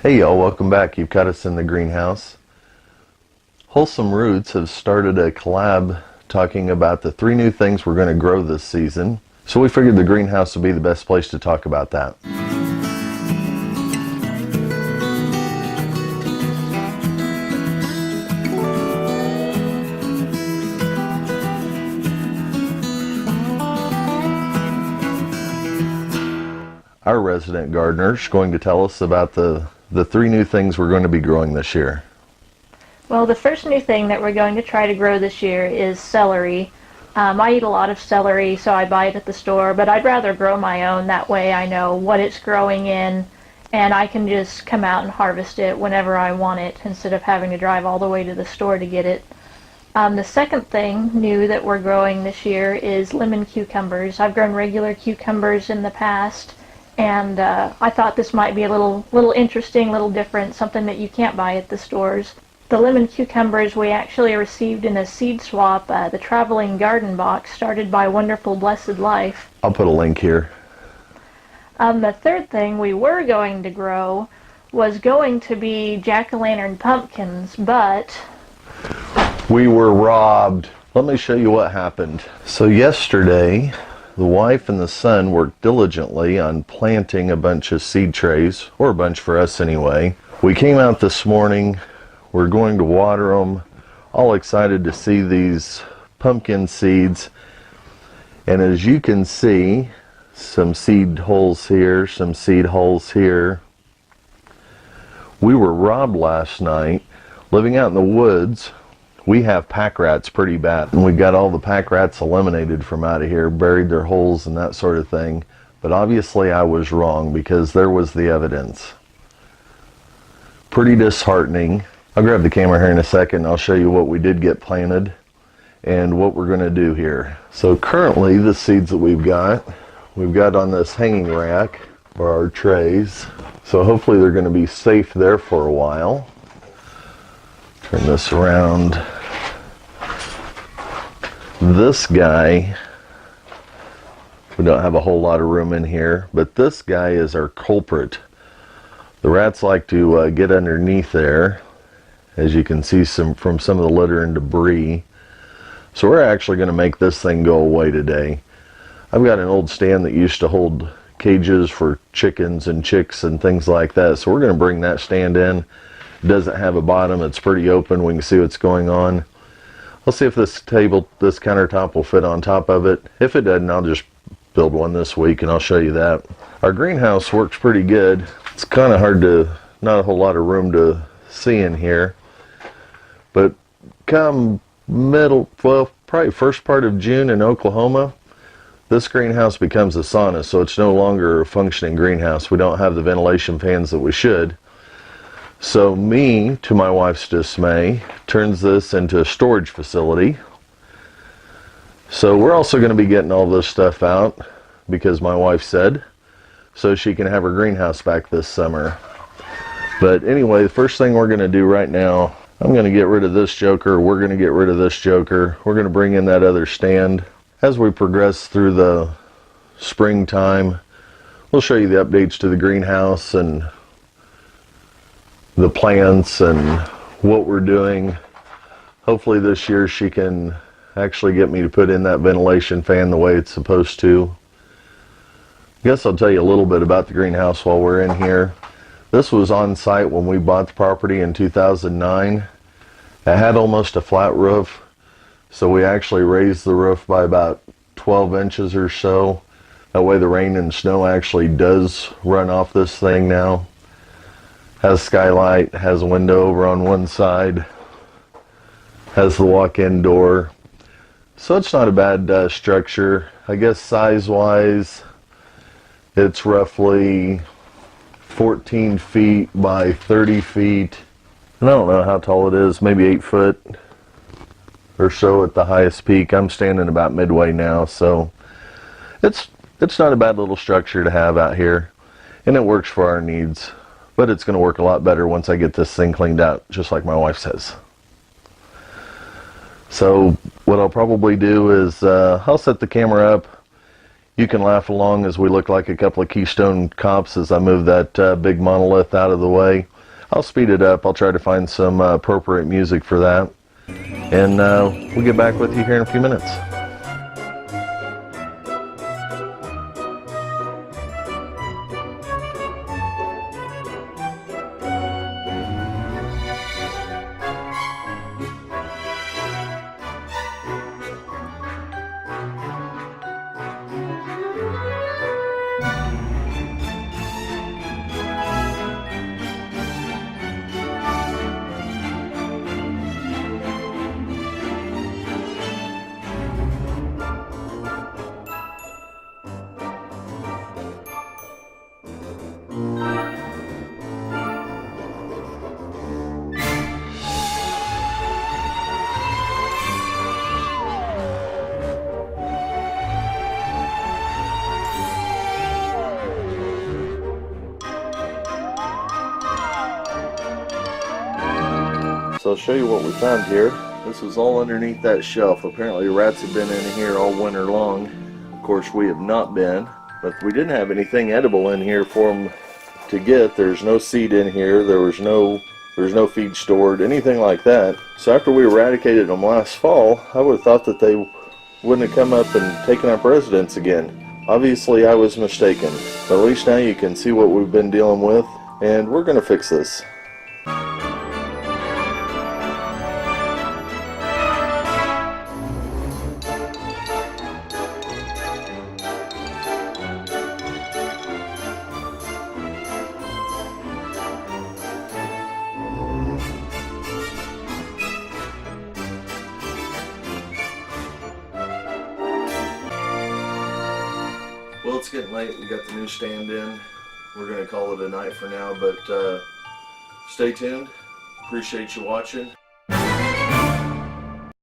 Hey y'all, welcome back. You've got us in the greenhouse. Wholesome Roots have started a collab talking about the 3 new things we're going to grow this season. So we figured the greenhouse would be the best place to talk about that. Our resident gardener is going to tell us about the 3 new things we're going to be growing this year. Well, the first new thing that we're going to try to grow this year is celery. I eat a lot of celery, so I buy it at the store, but I'd rather grow my own. That way I know what it's growing in, and I can just come out and harvest it whenever I want it, instead of having to drive all the way to the store to get it. The second thing new that we're growing this year is lemon cucumbers. I've grown regular cucumbers in the past, and I thought this might be a little interesting, little different, something that you can't buy at the stores. The lemon cucumbers we actually received in a seed swap, the traveling garden box started by Wonderful Blessed Life. I'll put a link here. The third thing we were going to grow was going to be jack-o'-lantern pumpkins, but we were robbed. Let me show you what happened. So yesterday, the wife and the son worked diligently on planting a bunch of seed trays, or a bunch for us anyway. We came out this morning. We're going to water them, all excited to see these pumpkin seeds. And as you can see, some seed holes here, some seed holes here. We were robbed last night. Living out in the woods, we have pack rats pretty bad. And we got all the pack rats eliminated from out of here, buried their holes and that sort of thing. But obviously I was wrong, because there was the evidence. Pretty disheartening. I'll grab the camera here in a second and I'll show you what we did get planted and what we're going to do here. So currently the seeds that we've got on this hanging rack are our trays. So hopefully they're going to be safe there for a while. Turn this around. This guy, we don't have a whole lot of room in here, but this guy is our culprit. The rats like to get underneath there, as you can see from some of the litter and debris. So we're actually going to make this thing go away today. I've got an old stand that used to hold cages for chickens and chicks and things like that. So we're going to bring that stand in. It doesn't have a bottom. It's pretty open. We can see what's going on. I'll see if this countertop will fit on top of it. If it doesn't, I'll just build one this week and I'll show you that. Our greenhouse works pretty good. It's kind of hard to, not a whole lot of room to see in here. But come probably first part of June in Oklahoma, this greenhouse becomes a sauna, so it's no longer a functioning greenhouse. We don't have the ventilation fans that we should. So me, to my wife's dismay, turns this into a storage facility. So we're also going to be getting all this stuff out, because my wife said, so she can have her greenhouse back this summer. But anyway, the first thing we're going to do right now, I'm going to get rid of this joker. We're going to get rid of this joker. We're going to bring in that other stand. As we progress through the springtime, we'll show you the updates to the greenhouse and the plants and what we're doing. Hopefully this year she can actually get me to put in that ventilation fan the way it's supposed to. I guess I'll tell you a little bit about the greenhouse while we're in here. This was on site when we bought the property in 2009. It had almost a flat roof, so we actually raised the roof by about 12 inches or so. That way the rain and snow actually does run off this thing now. Has skylight, has a window over on one side, has the walk-in door. So it's not a bad structure. I guess size-wise, it's roughly 14 feet by 30 feet. And I don't know how tall it is, maybe 8 foot or so at the highest peak. I'm standing about midway now, so it's not a bad little structure to have out here, and it works for our needs. But it's going to work a lot better once I get this thing cleaned out, just like my wife says. So what I'll probably do is I'll set the camera up. You can laugh along as we look like a couple of Keystone cops as I move that big monolith out of the way. I'll speed it up. I'll try to find some appropriate music for that. And we'll get back with you here in a few minutes. So I'll show you what we found here. This was all underneath that shelf. Apparently rats have been in here all winter long. Of course we have not been, but we didn't have anything edible in here for them to get. There's no seed in here. There's no feed stored, anything like that. So after we eradicated them last fall, I would have thought that they wouldn't have come up and taken up residence again. Obviously I was mistaken, but at least now you can see what we've been dealing with, and we're going to fix this. Well, it's getting late. We got the new stand in. We're going to call it a night for now, but stay tuned. Appreciate you watching.